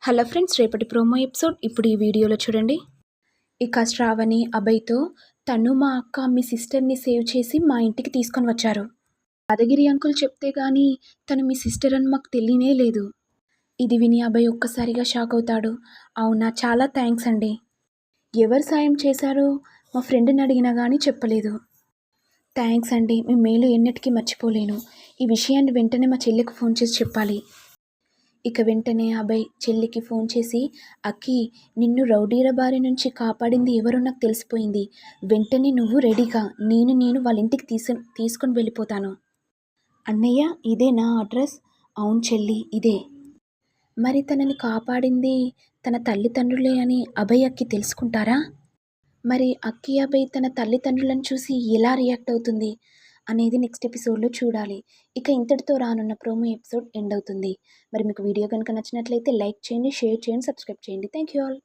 Hello friends, రేపటి promo episode ఇప్పుడు ఈ వీడియోలో చూడండి. ఇక శ్రావణి అభయ్తో తను మా అక్క మీ సిస్టర్ని సేవ్ చేసి మా ఇంటికి తీసుకొని వచ్చారు. యాదగిరి అంకుల్ చెప్తే గానీ తను మీ సిస్టర్ అని మాకు తెలియనే లేదు. ఇది విని అభయ్ ఒక్కసారిగా షాక్ అవుతాడు. అవునా, చాలా థ్యాంక్స్ అండి. ఎవరు సాయం చేశారో మా ఫ్రెండ్ని అడిగినా కానీ చెప్పలేదు. థ్యాంక్స్ అండి, మీ మేలు ఎన్నటికీ మర్చిపోలేను. ఈ విషయాన్ని వెంటనే మా చెల్లికి ఫోన్ చేసి చెప్పాలి. ఇక వెంటనే అభయ్ చెల్లికి ఫోన్ చేసి, అక్కి, నిన్ను రౌడీల బారి నుంచి కాపాడింది ఎవరో నాకు తెలిసిపోయింది. వెంటనే నువ్వు రెడీగా, నేను వాళ్ళ ఇంటికి తీసుకొని వెళ్ళిపోతాను. అన్నయ్య, ఇదే నా అడ్రస్? అవును చెల్లి, ఇదే. మరి తనని కాపాడింది తన తల్లిదండ్రులే అని అభయ్ అక్కి తెలుసుకుంటారా? మరి అక్కి అభయ్ తన తల్లిదండ్రులను చూసి ఎలా రియాక్ట్ అవుతుంది అనేది నెక్స్ట్ ఎపిసోడ్లో చూడాలి. ఇక ఇంతటితో రానున్న ప్రోమో ఎపిసోడ్ ఎండ్ అవుతుంది. మరి మీకు వీడియో కనుక నచ్చినట్లయితే లైక్ చేయండి, షేర్ చేయండి, సబ్స్క్రైబ్ చేయండి. Thank you all.